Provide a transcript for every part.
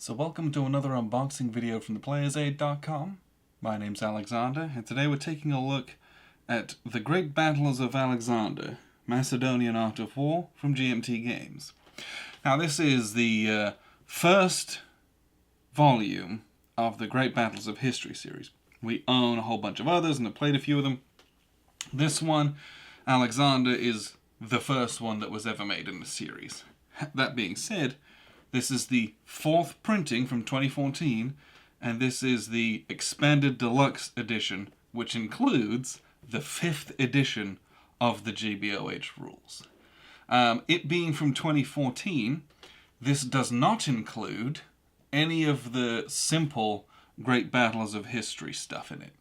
So welcome to another unboxing video from theplayersaid.com. My name's Alexander, and today we're taking a look at The Great Battles of Alexander, Macedonian Art of War from GMT Games. Now this is the first volume of the Great Battles of History series. We own a whole bunch of others and have played a few of them. This one, Alexander, is the first one that was ever made in the series. That being said, this is the fourth printing from 2014, and this is the expanded deluxe edition, which includes the fifth edition of the GBOH rules. It being from 2014, this does not include any of the simple Great Battles of History stuff in it.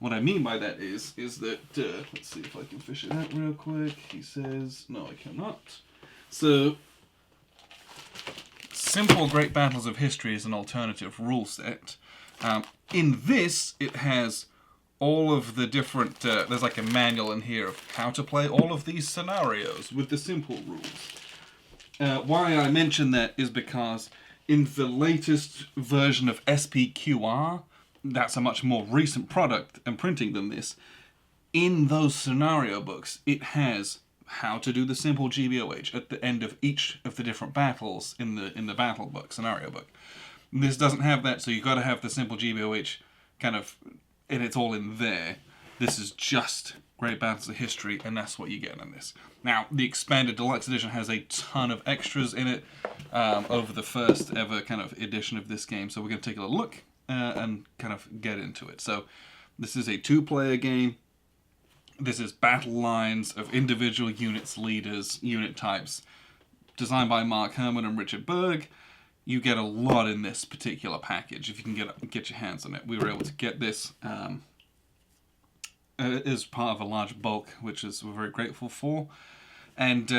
What I mean by that is that, let's see if I can fish it out real quick. He says, no I cannot. So, simple Great Battles of History is an alternative rule set. In this, it has all of the different, there's like a manual in here of how to play all of these scenarios with the simple rules. Why I mention that is because in the latest version of SPQR, that's a much more recent product and printing than this, in those scenario books, it has how to do the simple GBOH at the end of each of the different battles in the battle book, scenario book. This doesn't have that, so you've got to have the simple GBOH kind of, and it's all in there. This is just Great Battles of History, and that's what you get in this. Now, the expanded deluxe edition has a ton of extras in it over the first ever kind of edition of this game, so we're going to take a little look and kind of get into it. So, this is a two-player game. This is battle lines of individual units, leaders, unit types, designed by Mark Herman and Richard Berg. You get a lot in this particular package if you can get your hands on it. We were able to get this as part of a large bulk, which we're very grateful for. And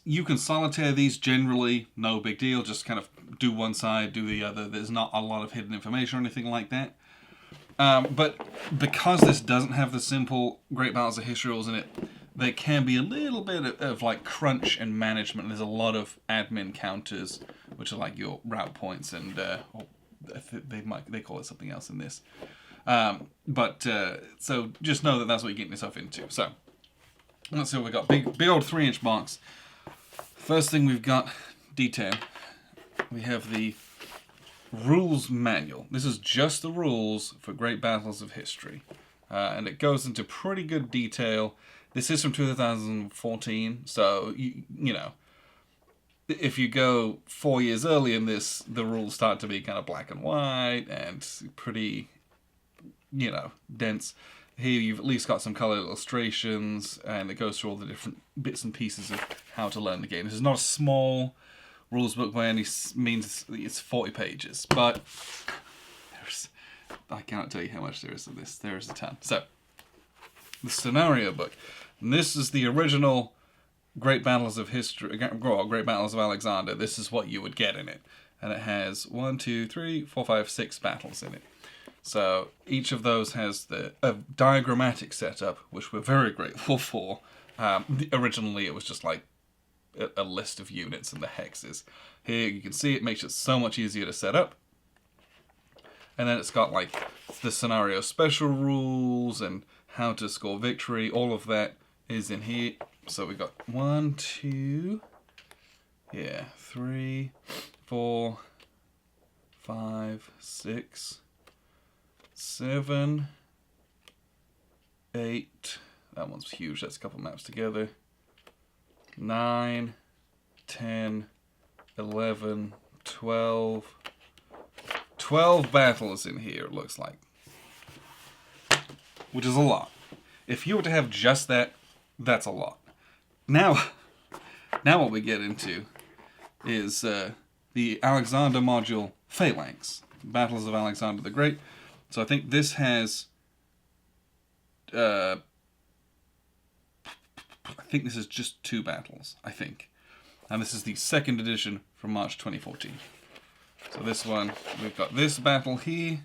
you can solitaire these generally, no big deal. Just kind of do one side, do the other. There's not a lot of hidden information or anything like that. But because this doesn't have the simple Great Battles of History rules in it, there can be a little bit of like crunch and management. There's a lot of admin counters, which are like your route points, and they call it something else in this. So just know that that's what you're getting yourself into. So let's see what we got. Big old 3-inch box. First thing we've got, D10. We have the rules manual. This is just the rules for Great Battles of History. And it goes into pretty good detail. This is from 2014, so, you know, if you go 4 years early in this, the rules start to be kind of black and white and pretty, you know, dense. Here you've at least got some colored illustrations, and it goes through all the different bits and pieces of how to learn the game. This is not a small rules book by any means. It's 40 pages, but I cannot tell you how much there is of this. There is a ton. So, the scenario book. And this is the original Great Battles of History, Great Battles of Alexander. This is what you would get in it. And it has 1, 2, 3, 4, 5, 6 battles in it. So, each of those has a diagrammatic setup, which we're very grateful for. Originally, it was just like a list of units and the hexes. Here you can see it makes it so much easier to set up. And then it's got like the scenario special rules and how to score victory. All of that is in here. So we've got 1, 2, 3, 4, 5, 6, 7, 8. That one's huge. That's a couple maps together. 9, 10, 11, 12. 12 battles in here, it looks like. Which is a lot. If you were to have just that, that's a lot. Now what we get into is the Alexander module Phalanx. Battles of Alexander the Great. So I think this has I think this is just 2 battles, I think. And this is the second edition from March 2014. So this one, we've got this battle here.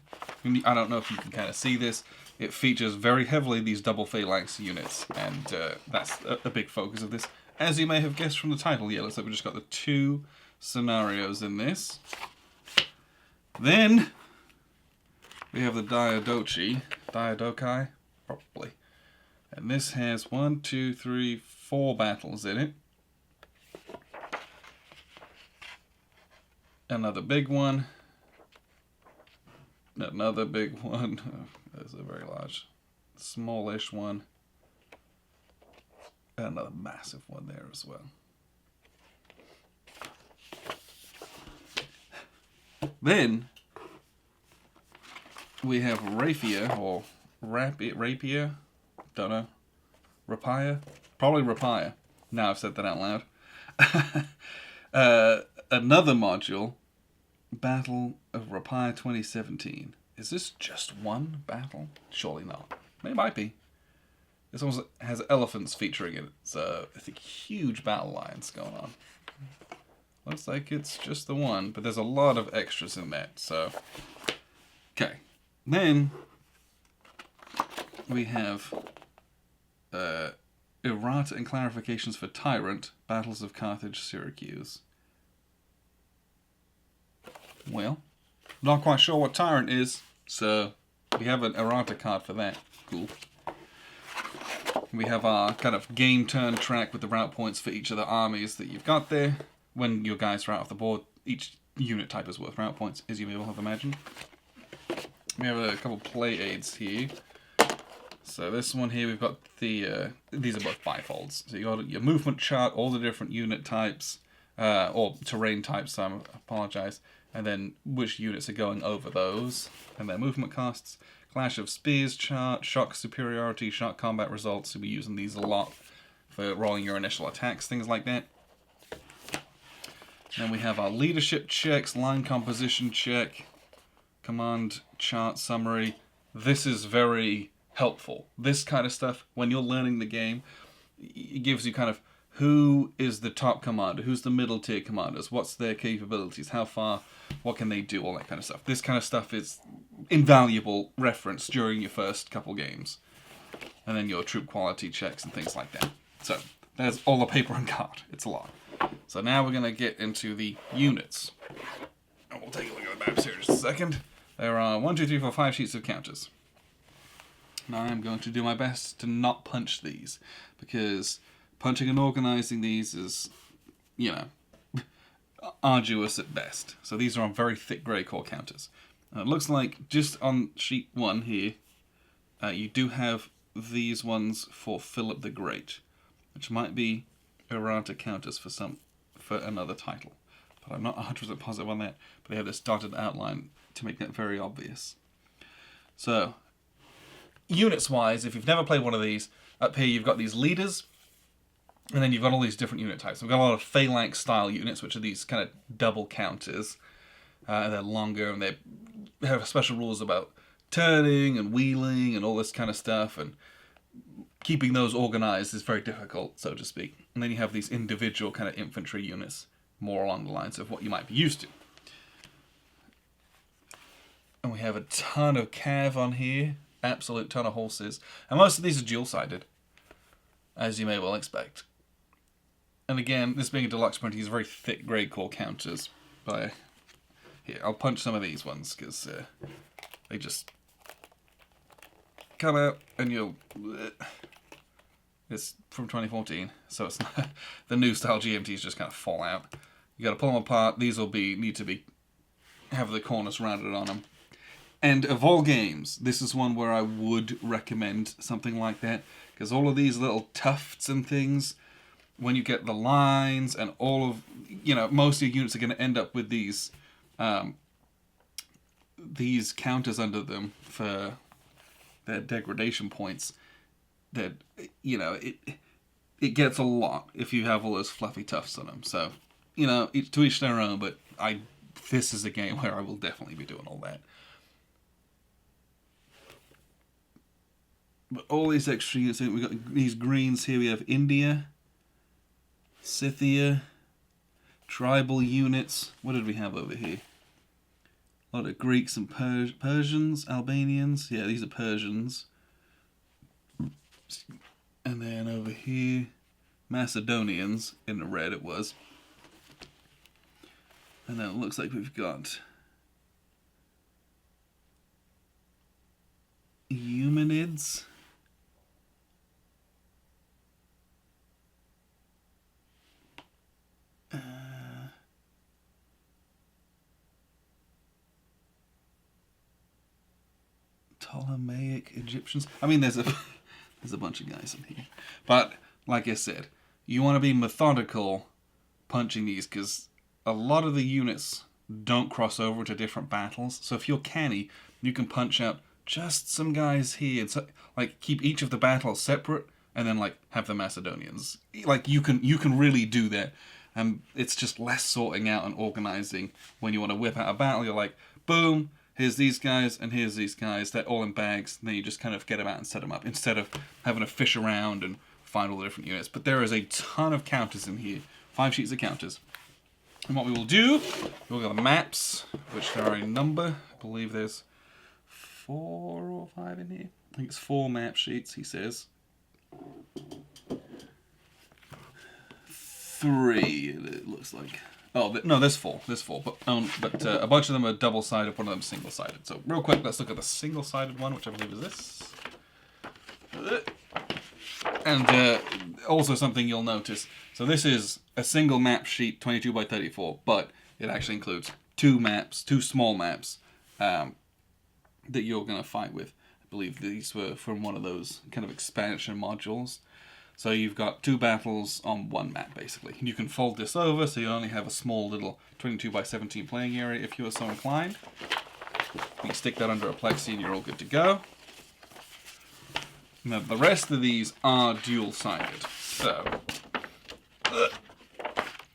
I don't know if you can kind of see this. It features very heavily these double phalanx units, and that's a big focus of this. As you may have guessed from the title, yeah, looks like we just got the 2 scenarios in this. Then we have the Diadochi, probably. And this has 4 battles in it. Another big one. Another big one. There's a very large, smallish one. And another massive one there as well. Then we have Rapier, or Rapier, don't know. Rapier? Probably Rapier. Now I've said that out loud. Another module, Battle of Rapier 2017. Is this just one battle? Surely not. It might be. This also has elephants featuring it. So I think huge battle lines going on. Looks like it's just the one, but there's a lot of extras in that, so... Okay. Then we have errata and clarifications for Tyrant, Battles of Carthage, Syracuse. Well, not quite sure what Tyrant is, so we have an errata card for that. Cool. We have our kind of game turn track with the route points for each of the armies that you've got there. When your guys are out of the board, each unit type is worth route points, as you may well have imagined. We have a couple play aids here. So this one here, we've got the, these are both bifolds. So you got your movement chart, all the different unit types, or terrain types, so I apologize. And then which units are going over those, and their movement costs. Clash of Spears chart, shock superiority, shock combat results. You'll be using these a lot for rolling your initial attacks, things like that. Then we have our leadership checks, line composition check, command chart summary. This is very helpful. This kind of stuff, when you're learning the game, it gives you kind of who is the top commander, who's the middle tier commanders, what's their capabilities, how far, what can they do, all that kind of stuff. This kind of stuff is invaluable reference during your first couple games. And then your troop quality checks and things like that. So, there's all the paper and card. It's a lot. So now we're going to get into the units. And we'll take a look at the maps here in just a second. There are 1, 2, 3, 4, 5 sheets of counters. Now I'm going to do my best to not punch these, because punching and organizing these is, you know, arduous at best. So these are on very thick grey core counters. It looks like just on sheet 1 here, you do have these ones for Philip the Great, which might be errata counters for another title, but I'm not 100% positive on that. But they have this dotted outline to make that very obvious. So, units-wise, if you've never played one of these, up here you've got these leaders, and then you've got all these different unit types. We've got a lot of phalanx style units, which are these kind of double counters. They're longer, and they have special rules about turning and wheeling and all this kind of stuff, and keeping those organized is very difficult, so to speak. And then you have these individual kind of infantry units, more along the lines of what you might be used to. And we have a ton of cav on here, absolute ton of horses. And most of these are dual-sided, as you may well expect. And again, this being a deluxe print, these very thick grey core counters. But here, I'll punch some of these ones, because they just come out and you'll... It's from 2014, so it's not, the new style GMTs just kind of fall out. You got to pull them apart. These will need to have the corners rounded on them. And of all games, this is one where I would recommend something like that, because all of these little tufts and things, when you get the lines and all of, you know, most of your units are going to end up with these counters under them for their degradation points. That, you know, it gets a lot if you have all those fluffy tufts on them. So, you know, to each their own, but this is a game where I will definitely be doing all that. But all these extra units, we've got these greens here. We have India, Scythia, tribal units. What did we have over here? A lot of Greeks and Persians, Albanians. Yeah, these are Persians. And then over here, Macedonians, in the red it was. And then it looks like we've got Eumenids. Ptolemaic Egyptians. I mean, there's a bunch of guys in here, but like I said, you want to be methodical punching these because a lot of the units don't cross over to different battles. So if you're canny, you can punch out just some guys here, and so, like keep each of the battles separate, and then like have the Macedonians. Like you can really do that, and it's just less sorting out and organizing when you want to whip out a battle. You're like, boom. Here's these guys, and here's these guys. They're all in bags, and then you just kind of get them out and set them up, instead of having to fish around and find all the different units. But there is a ton of counters in here. 5 sheets of counters. And what we will do, we'll go the maps, which there are a number. I believe there's 4 or 5 in here. I think it's 4 map sheets, he says. 3, it looks like. Oh, no, there's 4. There's 4, but a bunch of them are double-sided, one of them single-sided. So real quick, let's look at the single-sided one, which I believe is this. And also something you'll notice. So this is a single map sheet, 22 by 34, but it actually includes 2 maps, 2 small maps that you're going to fight with. I believe these were from one of those kind of expansion modules. So you've got 2 battles on 1 map, basically. You can fold this over, so you only have a small little 22 by 17 playing area if you are so inclined. You can stick that under a plexi and you're all good to go. Now, the rest of these are dual-sided. So,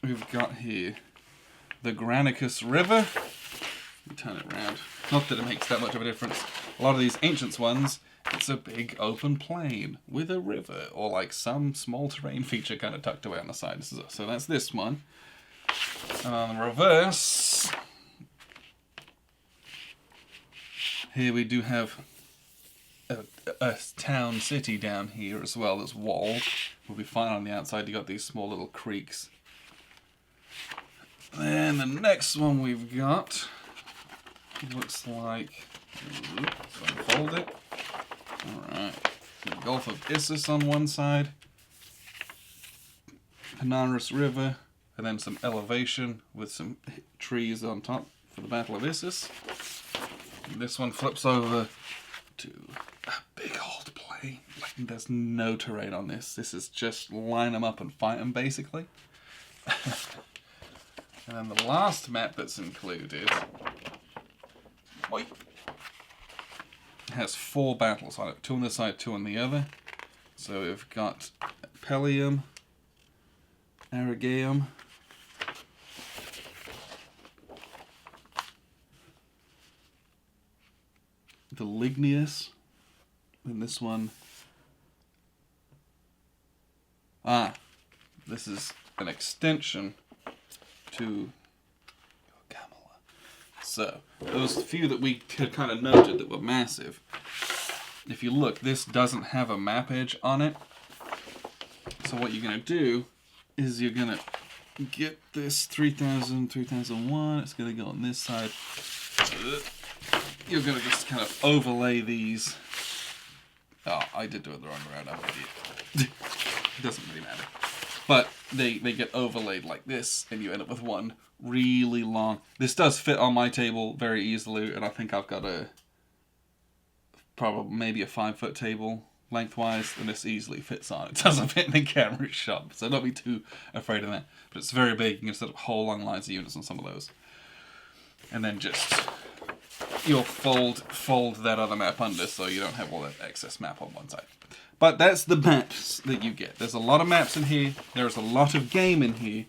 we've got here the Granicus River. Let me turn it around. Not that it makes that much of a difference. A lot of these ancient ones, it's a big open plain with a river, or like some small terrain feature kind of tucked away on the side. So that's this one. And on the reverse, here we do have a town city down here as well that's walled. We'll be fine on the outside. You got these small little creeks. Then the next one we've got looks like, let's unfold it. Alright, the Gulf of Issus on one side, Panaris River, and then some elevation with some trees on top for the Battle of Issus. And this one flips over to a big old plain. Like, there's no terrain on this. This is just line them up and fight them, basically. And then the last map that's included has 4 battles on it. 2 on this side, 2 on the other. So we've got Pelium, Arigaeum, the Lignius, and this one. This is an extension to Gamala. So, those few that we had kind of noted that were massive, if you look, this doesn't have a map edge on it. So what you're going to do is you're going to get this 3000, 3001, it's going to go on this side. You're going to just kind of overlay these. Oh, I did do it the wrong way around, I'm an idiot. It doesn't really matter. But they get overlaid like this, and you end up with one really long. This does fit on my table very easily, and I think I've got maybe a 5-foot table lengthwise, and this easily fits on. It doesn't fit in the camera shot, so don't be too afraid of that. But it's very big. You can set up whole long lines of units on some of those. And then just, you'll fold that other map under so you don't have all that excess map on one side. But that's the maps that you get. There's a lot of maps in here. There's a lot of game in here.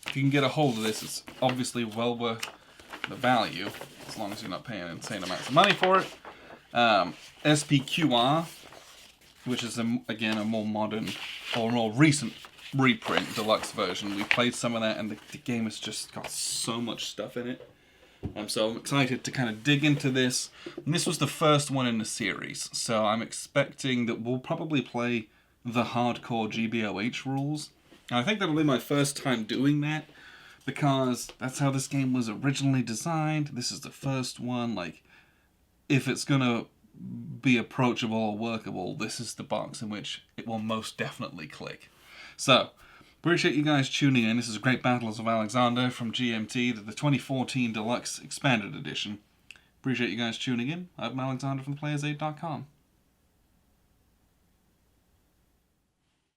If you can get a hold of this, it's obviously well worth the value, as long as you're not paying insane amounts of money for it. SPQR, which is, again, a more modern, or more recent reprint, deluxe version. We played some of that, and the game has just got so much stuff in it. So I'm excited to kind of dig into this. And this was the first one in the series, so I'm expecting that we'll probably play the hardcore GBOH rules. And I think that'll be my first time doing that, because that's how this game was originally designed. This is the first one. Like, if it's gonna be approachable or workable, this is the box in which it will most definitely click. So, appreciate you guys tuning in. This is Great Battles of Alexander from GMT, the 2014 Deluxe Expanded Edition. Appreciate you guys tuning in. I'm Alexander from thePlayersaid.com.